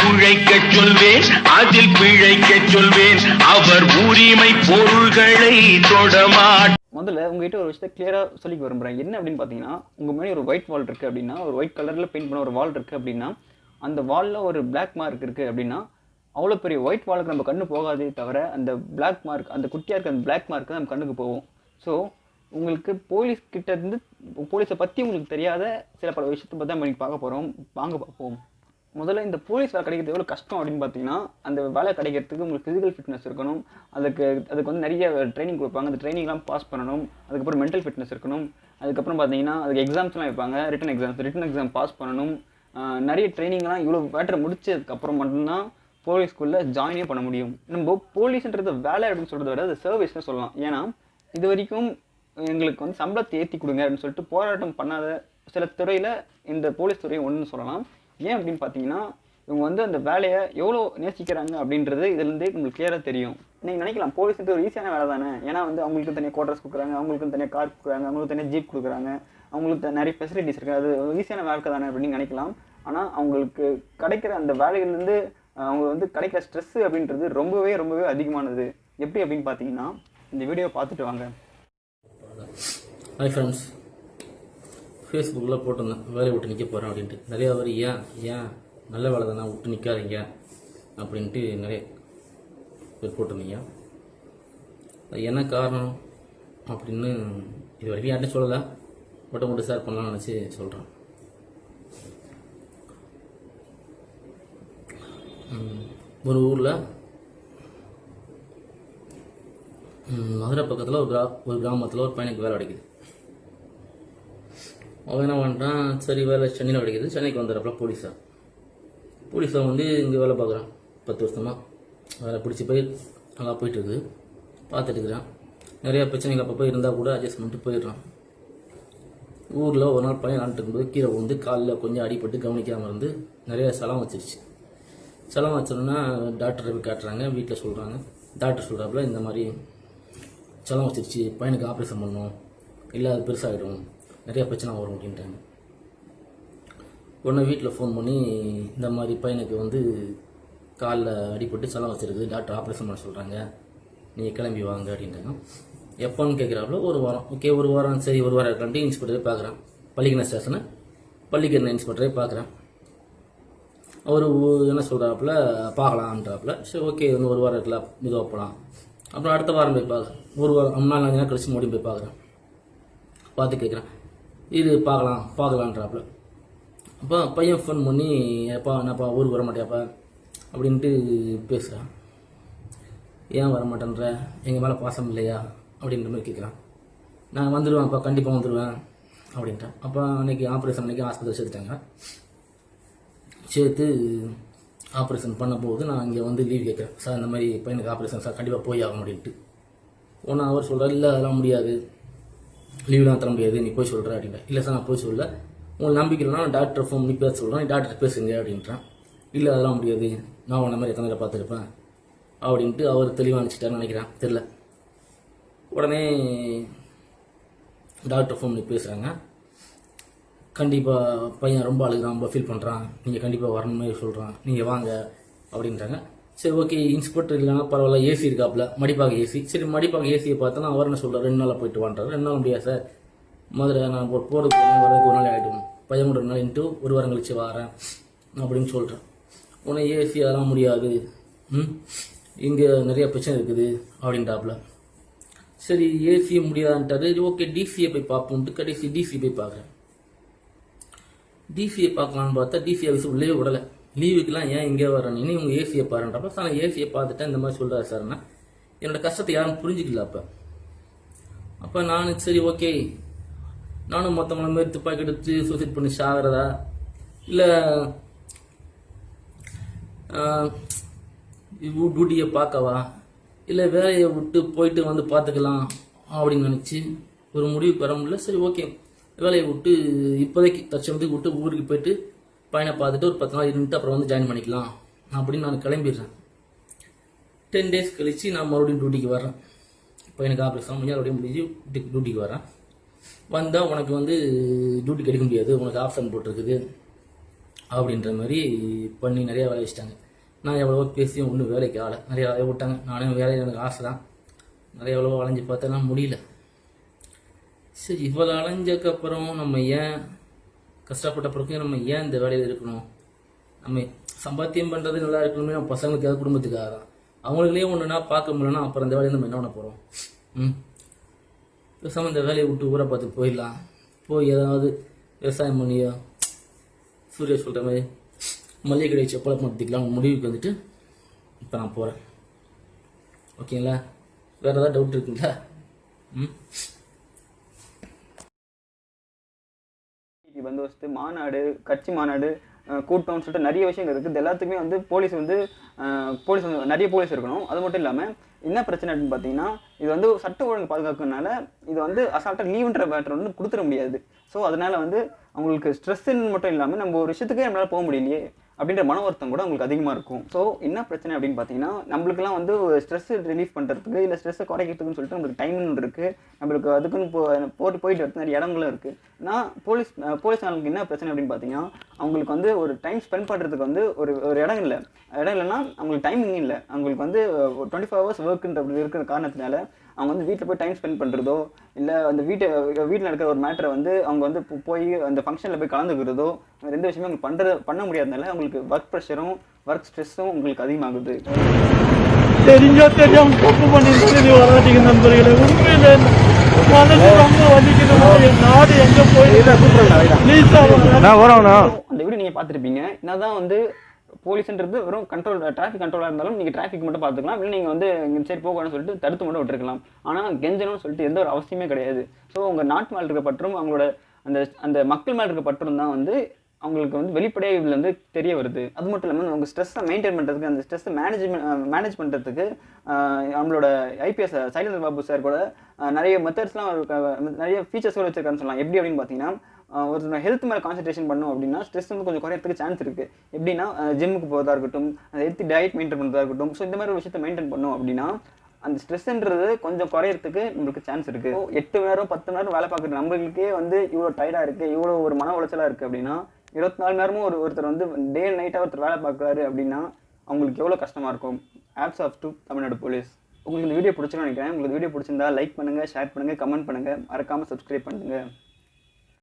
உழைக்கச் சொல்வேன், அதில் பிழைக்கச் சொல்வேன். அவர் உரிமை பொருள்களை தொடமாட்டார். முதல்ல உங்ககிட்ட ஒரு விஷயத்தை கிளியரா சொல்லிக்க விரும்புறேன். என்ன அப்படின்னு பாத்தீங்கன்னா, உங்க முன்னாடி ஒரு ஒயிட் வால் இருக்கு அப்படின்னா, ஒரு ஒயிட் கலர்ல பெயிண்ட் பண்ண ஒரு வால் இருக்கு அப்படின்னா, அந்த வால்ல ஒரு பிளாக் மார்க் இருக்கு அப்படின்னா, அவ்வளோ பெரிய ஒயிட் வாலுக்கு நம்ம கண்ணு போகாதே தவிர அந்த பிளாக் மார்க், அந்த குட்டியா இருக்க அந்த பிளாக் மார்க் தான் நம்ம கண்ணுக்கு போகும். ஸோ உங்களுக்கு போலீஸ் கிட்ட இருந்து போலீஸை பற்றி உங்களுக்கு தெரியாத சில பல விஷயத்தை பற்றி தான் இன்னைக்கு பார்ப்போம். முதல்ல இந்த போலீஸ் வேலை கிடைக்கிறது எவ்வளோ கஷ்டம் அப்படின்னு பார்த்தீங்கன்னா, அந்த வேலை கிடைக்கிறதுக்கு உங்களுக்கு ஃபிசிக்கல் ஃபிட்னஸ் இருக்கணும். அதுக்கு வந்து நிறைய ட்ரைனிங் கொடுப்பாங்க. அந்த ட்ரைனிங்லாம் பாஸ் பண்ணணும். அதுக்கப்புறம் மென்டல் ஃபிட்னஸ் இருக்கணும். அதுக்கப்புறம் பார்த்தீங்கன்னா அதுக்கு எக்ஸாம்ஸ்லாம் வைப்பாங்க. ரிட்டன் எக்ஸாம் பாஸ் பண்ணணும். நிறைய ட்ரைனிங்லாம் இவ்வளோ பேட்டரை முடிச்சதுக்கப்புறம் மட்டும்தான் போலீஸ்குள்ளே ஜாயினே பண்ண முடியும். நம்ம போலீஸ்ன்றது வேலை அப்படின்னு சொல்கிறத விட அது சர்வீஸ்னு சொல்லலாம். ஏன்னா இது வரைக்கும் எங்களுக்கு வந்து சம்பளத்தை ஏற்றி கொடுங்க அப்படின்னு சொல்லிட்டு போராட்டம் பண்ணாத சில துறையில் இந்த போலீஸ் துறையை ஒன்றுன்னு சொல்லலாம். ஏன் அப்படின்னு பார்த்தீங்கன்னா, இவங்க வந்து அந்த வேலையை எவ்வளோ நேசிக்கிறாங்க அப்படின்றது இதுலேருந்தே உங்களுக்கு கிளியராக தெரியும். நீங்கள் நினைக்கலாம் போலீஸுக்கு ஒரு ஈஸியான வேலை தானே, ஏன்னா வந்து அவங்களுக்கு தனியாக குவார்டர்ஸ் கொடுக்குறாங்க, அவங்களுக்கு தனியாக கார் கொடுக்குறாங்க, அவங்களுக்கு தனியாக ஜீப் கொடுக்குறாங்க, அவங்களுக்கு நிறைய ஃபெசிலிட்டிஸ் இருக்குது, அது ஈஸியான வேலை தானே அப்படின்னு நினைக்கலாம். ஆனால் அவங்களுக்கு கிடைக்கிற அந்த வேலையிலேருந்து அவங்க வந்து கிடைக்கிற ஸ்ட்ரெஸ்ஸு அப்படின்றது ரொம்பவே அதிகமானது. எப்படி அப்படின்னு பார்த்தீங்கன்னா, இந்த வீடியோ பார்த்துட்டு வாங்க. ஹாய் ஃப்ரெண்ட்ஸ், ஃபேஸ்புக்கில் போட்டிருந்தேன் வேலையை விட்டு நிற்க போகிறேன் அப்படின்ட்டு. நிறையா பேர் ஏன் நல்ல வேலை தானே விட்டு நிற்காதீங்க அப்படின்ட்டு நிறைய பேர் போட்டிருந்தீங்க. அது என்ன காரணம் அப்படின்னு இது வரைக்கும் யார்ட்டும் சொல்லலை, பட் உங்கள்கிட்ட ஷேர் பண்ணலாம்னு நினச்சி சொல்கிறேன். ஒரு ஊரில் மதுரை பக்கத்தில் ஒரு கிராமத்தில் ஒரு பையனுக்கு வேலை கிடைக்குது. அவன் என்ன பண்ணுறான், சரி வேலை சென்னையில் கிடைக்குது, சென்னைக்கு வந்துடுறப்பல போலீஸாக வந்து இங்கே வேலை பார்க்குறான். 10 வருஷமாக வேலை பிடிச்சி போய் நல்லா போயிட்டுருக்குது, பார்த்துட்டு இருக்கிறான். நிறையா பிரச்சனைகள் அப்பப்போ இருந்தால் கூட அட்ஜஸ்ட் பண்ணிட்டு போயிடுறான். ஊரில் ஒரு நாள் பையன் விளாண்டுட்டு இருக்கும்போது கீழே வந்து காலில் கொஞ்சம் அடிபட்டு கவனிக்காமல் இருந்து நிறையா சலம் வச்சிருச்சு. சலம் வச்சோன்னா டாக்டரை போய் காட்டுறாங்க. வீட்டில் சொல்கிறாங்க. டாக்டர் சொல்கிறாப்புல இந்த மாதிரி சலம் வச்சிருச்சு, பையனுக்கு ஆப்ரேஷன் பண்ணணும், இல்லை அது பெருசாகிடும், நிறையா பிரச்சனை வரும் அப்படின்ட்டாங்க. உடனே வீட்டில் ஃபோன் பண்ணி இந்த மாதிரி பையனுக்கு வந்து காலில் அடிபட்டு சலம் வச்சிருக்குது, டாக்டர் ஆப்ரேஷன் பண்ண சொல்கிறாங்க, நீங்கள் கிளம்பி வாங்க அப்படின்ட்டாங்க. எப்போன்னு கேட்குறாப்புல ஒரு வாரம். ஓகே, ஒரு வாரம் சரி, ஒரு வாரம் இருக்கான்ட்டு இன்ஸ்பெக்டரே பார்க்குறேன். பள்ளிக்கரணை இன்ஸ்பெக்டரே பார்க்குறேன். அவர் என்ன சொல்கிறாப்புல, பார்க்கலான்றாப்புல. சரி ஓகே, இன்னும் ஒரு வாரம் இருக்கலாம், மெதுவாக போகலாம். அப்புறம் அடுத்த வாரம் போய் பார்க்குறேன். ஒரு வாரம் 3 நாள் 5 நாள் கழிச்சு மறுபடியும் போய் பார்க்குறேன். பார்த்து கேட்குறேன், இது பார்க்கலான்றாப்புல. அப்போ பையன் ஃபோன் பண்ணி, என்னப்பா ஊருக்கு வர மாட்டியாப்பா அப்படின்ட்டு பேசுகிறான். ஏன் வர மாட்டேன்ற, எங்கள் மேலே பாசம் இல்லையா அப்படின்ற மாதிரி கேட்குறான். நான் வந்துடுவேன்ப்பா, கண்டிப்பாக வந்துடுவேன் அப்படின்ட்டேன். அப்போ அன்றைக்கி ஆப்ரேஷன் அன்றைக்கி ஆஸ்பத்திரி சேர்த்துட்டாங்க. சேர்த்து ஆப்ரேஷன் பண்ணும்போது நான் இங்கே வந்து லீவ் கேட்குறேன். சார் இந்த மாதிரி பையனுக்கு ஆப்ரேஷன் சார், கண்டிப்பாக போய் ஆகணும் அப்படின்ட்டு. ஒன்று அவர் சொல்கிறார், இல்லை அதெல்லாம் முடியாது, லீவ்லாம் தர முடியாது, நீ போய் சொல்கிற அப்படின்ட்டேன். இல்லை சார் நான் போய் சொல்ல, உங்களுக்கு நம்பிக்கை இல்லைனா டாக்டர் ஃபோன் பண்ணி பேச சொல்கிறேன், நீ டாக்டர் பேசுங்க அப்படின்றான். இல்லை அதெல்லாம் முடியாது, நான் உன்ன மாதிரி எத்தனை நேரம் பார்த்துருப்பேன் அப்படின்ட்டு அவர் தெளிவாக நினச்சிட்டாருன்னு நினைக்கிறேன், தெரில. உடனே டாக்டர் ஃபோன் பண்ணி பேசுகிறாங்க. கண்டிப்பாக பையன் ரொம்ப அழுகிறான், ரொம்ப ஃபீல் பண்ணுறான், நீங்கள் கண்டிப்பாக வரணும் மாதிரி சொல்கிறான், நீங்கள் வாங்க அப்படின்றாங்க. சரி ஓகே, இன்ஸ்பெக்டர் இல்லைனா பரவாயில்ல, ஏசி இருக்காப்புல, மடிப்பாக ஏசி. சரி மடிப்பாக ஏசியை பார்த்தோன்னா அவர் என்ன சொல்கிறார், 2 நாளாக போயிட்டு வான்றாரு. 2 நாள் முடியாது சார், மதுரை நான் போகிறதுக்கு வரதுக்கு 1 நாள் ஆகிடும், பையன் கூட 2 நாள் இன்ட்டு 1 வாரம் கழிச்சு வரேன் அப்படின்னு சொல்கிறேன். உடனே ஏசி அதெல்லாம் முடியாது, இங்கே நிறைய பிரச்சனை இருக்குது அப்படின்ட்டாப்புல. சரி ஏசியை முடியாதுன்ட்டாரு. ஓகே டிசியை போய் பார்ப்போம்ட்டு கடைசி டிசி போய் பார்க்குறேன். டிசியை பார்க்கலான்னு பார்த்தா டிசி ஆஃபீஸ் உள்ளே விடலை. லீவுக்கெலாம் ஏன் இங்கே வரேன்னு, இனி உங்கள் ஏசியை பாருன்றப்ப சார் நான் ஏசியை பார்த்துட்டேன் இந்த மாதிரி சொல்கிறாரு சார்னா. என்னோடய கஷ்டத்தை யாரும் புரிஞ்சிக்கல. அப்போ நான் சரி ஓகே, நானும் மொத்தமான மாதிரி துப்பாக்கி எடுத்து சூசைட் பண்ணி சாகிறதா, இல்லை டியூட்டியை பார்க்கவா, இல்லை வேலையை விட்டு போயிட்டு வந்து பார்த்துக்கலாம் அப்படின்னு நினச்சி ஒரு முடிவுக்கு வர முடியல. சரி ஓகே, வேலையை விட்டு இப்போதைக்கு தச்சமத்துக்கு விட்டு ஊருக்கு போயிட்டு பையனை பார்த்துட்டு ஒரு 10 நாள் இருந்துட்டு அப்புறம் வந்து ஜாயின் பண்ணிக்கலாம் அப்படின்னு நான் கிளம்பிடுறேன். 10 டேஸ் கழித்து நான் மறுபடியும் டியூட்டிக்கு வரேன். பையனுக்கு ஆப்ரேஷன் மறுபடியும் முடிஞ்சு டியூட்டிக்கு வரேன். வந்தால் உனக்கு வந்து டியூட்டி கிடைக்க முடியாது, உனக்கு ஆப்ஷன் போட்டிருக்குது அப்படின்ற மாதிரி பண்ணி நிறைய வேலை வச்சிட்டாங்க. நான் எவ்வளவோ பேசியும் ஒன்றும் வேலைக்கு ஆகலை, நிறைய வேலையை விட்டாங்க. நானும் வேலையில் எனக்கு ஆசை தான், நிறைய எவ்வளவோ அலைஞ்சு பார்த்தேன்னா முடியல. சரி, இவ்வளோ அலைஞ்சதுக்கப்புறம் நம்ம ஏன் கஷ்டப்பட்ட பிறகு நம்ம ஏன் இந்த வேலையில் இருக்கணும்? நம்ம சம்பாத்தியம் பண்ணுறது நல்லா இருக்கணுமே, நம்ம பசங்களுக்காக குடும்பத்துக்காக தான். அவங்களுக்குள்ளே ஒன்றுனா பார்க்க முடியலன்னா அப்புறம் இந்த வேலையை நம்ம என்ன பண்ண போகிறோம்? பேசாமல் இந்த வேலையை விட்டு ஊரை பார்த்து போயிடலாம், போய் ஏதாவது விவசாயம் பண்ணியோ சூரிய சொல்கிற மாதிரி மல்லிகை கடை செப்பலை மாற்றிக்கலாம் முடிவுக்கு வந்துட்டு இப்போ நான் போகிறேன். ஓகேங்களா? வேறு ஏதாவது டவுட் இருக்குங்களா? பந்தோபஸ்து, மாநாடு, கட்சி மாநாடு, கூட்டம்னு சொல்லிட்டு நிறைய விஷயங்கள் இருக்குது. இது எல்லாத்துக்குமே வந்து போலீஸ் வந்து நிறைய போலீஸ் இருக்கணும். அது மட்டும் இல்லாமல் என்ன பிரச்சனை அப்படின்னு பார்த்தீங்கன்னா, இது வந்து சட்ட ஒழுங்கு பாதுகாக்கிறதுனால இது வந்து அசால்ட்டாக லீவுன்ற மேட்டர் வந்து கொடுத்துட முடியாது. ஸோ அதனால் வந்து அவங்களுக்கு ஸ்ட்ரெஸ்ஸுன்னு மட்டும் இல்லாமல் நம்ம ஒரு விஷயத்துக்கே நம்மளால் போக முடியலையே அப்படின்ற மன வருத்தம் கூட உங்களுக்கு அதிகமாக இருக்கும். ஸோ என்ன பிரச்சனை அப்படின்னு பார்த்தீங்கன்னா, நம்மளுக்குலாம் வந்து ஸ்ட்ரெஸ் ரிலீஃப் பண்ணுறதுக்கு இல்லை ஸ்ட்ரெஸ்ஸை குறைக்கிறதுக்குன்னு சொல்லிட்டு நம்மளுக்கு டைம்னு இருக்குது, நம்மளுக்கு அதுக்குன்னு போயிட்டு வரது நிறைய இடங்களும் இருக்குது. நான் போலீஸ்னாலுக்கு என்ன பிரச்சனை அப்படின்னு பார்த்தீங்கன்னா, அவங்களுக்கு வந்து ஒரு டைம் ஸ்பெண்ட் பண்ணுறதுக்கு வந்து ஒரு இடம் இல்லைன்னா அவங்களுக்கு டைமிங் இல்லை. அவங்களுக்கு வந்து 24 hours ஒர்க்குன்ற இருக்கிற காரணத்தினால அவங்க வந்து வீட்டில் போய் டைம் ஸ்பெண்ட் பண்ணுறதோ இல்லை அந்த வீட்டில் நடக்கிற ஒரு மேட்டரை வந்து அவங்க வந்து போய் அந்த ஃபங்க்ஷனில் போய் கலந்துக்கிறதோ ரெண்டு விஷயமே அவங்க பண்ண முடியாதனால அவங்களுக்கு ஒர்க் ப்ரெஷரும் ஒர்க் ஸ்ட்ரெஸ்ஸும் உங்களுக்கு அதிகமாகுது. தெரியாம தப்பு பண்ணிட்டு வராட்டிங்க நண்பர்களே, உண்மையில மனசு ரொம்ப வலிக்குது. நாடு எங்க போயிடுறேன். அந்த வீடியோ நீங்கள் பார்த்துருப்பீங்க. என்னதான் வந்து போலீஸ்ன்றது வெறும் டிராஃபிக் கண்ட்ரோலாக இருந்தாலும் நீங்கள் டிராஃபிக் மட்டும் பார்த்துக்கலாம், இல்லை நீங்கள் வந்து சரி போகணும்னு சொல்லிட்டு தடுத்து மட்டும் விட்டுருக்கலாம். ஆனால் கெஞ்சணும்னு சொல்லிட்டு எந்த ஒரு அவசியமே கிடையாது. ஸோ உங்கள் நாட்டு மேலே இருக்க பற்றும் அவங்களோட அந்த மக்கள் மேலே இருக்க பற்றும் தான் வந்து அவங்களுக்கு வந்து வெளிப்படையாக இதில் வந்து தெரிய வருது. அது மட்டும் இல்லாமல் உங்கள் ஸ்ட்ரெஸ்ஸை மெயின்டைன் பண்ணுறதுக்கு, அந்த ஸ்ட்ரெஸ்ஸை மேனேஜ் பண்ணுறதுக்கு நம்மளோட ஐபிஎஸ் சைலேந்திர பாபு சார் கூட நிறைய மெத்தட்ஸ்லாம் நிறைய ஃபீச்சர்ஸ் கூட வச்சிருக்காருன்னு சொல்லலாம். எப்படி அப்படின்னு பார்த்தீங்கன்னா, ஒரு ஹெல்த் மேலே கான்சன்ட்ரேஷன் பண்ணோம் அப்படின்னா ஸ்ட்ரெஸ் வந்து கொஞ்சம் குறையறதுக்கு சான்ஸ் இருக்குது. எப்படின்னா ஜிம்முக்கு போகிறதா இருக்கட்டும், ஹெல்த்தி டயட் மெயின்டைன் பண்ணுறதா இருக்கட்டும். ஸோ இந்த மாதிரி ஒரு விஷயத்தை மெயின்டைன் பண்ணோம் அப்படின்னா அந்த ஸ்ட்ரெஸ்ன்றது கொஞ்சம் குறையறதுக்கு நம்மளுக்கு சான்ஸ் இருக்குது. 8 மணி நேரம் 10 மணி நேரம் வேலை பார்க்குற நம்மளுக்கே வந்து இவ்வளோ டயர்டாக இருக்குது, இவ்வளோ ஒரு மன உளைச்சலாக இருக்குது அப்படின்னா 24 மணி நேரமும் ஒருத்தர் வந்து டே அண்ட் நைட்டாக ஒருத்தர் வேலை பார்க்குறாரு அப்படின்னா அவங்களுக்கு எவ்வளோ கஷ்டமாக இருக்கும். Hats off to Tamil Nadu police. உங்களுக்கு இந்த வீடியோ பிடிச்சிருன்னு நினைக்கிறேன். உங்களுக்கு வீடியோ பிடிச்சிருந்தா லைக் பண்ணுங்கள், ஷேர் பண்ணுங்கள், கமெண்ட் பண்ணுங்கள், மறக்காமல் சப்ஸ்கிரைப் பண்ணுங்கள்.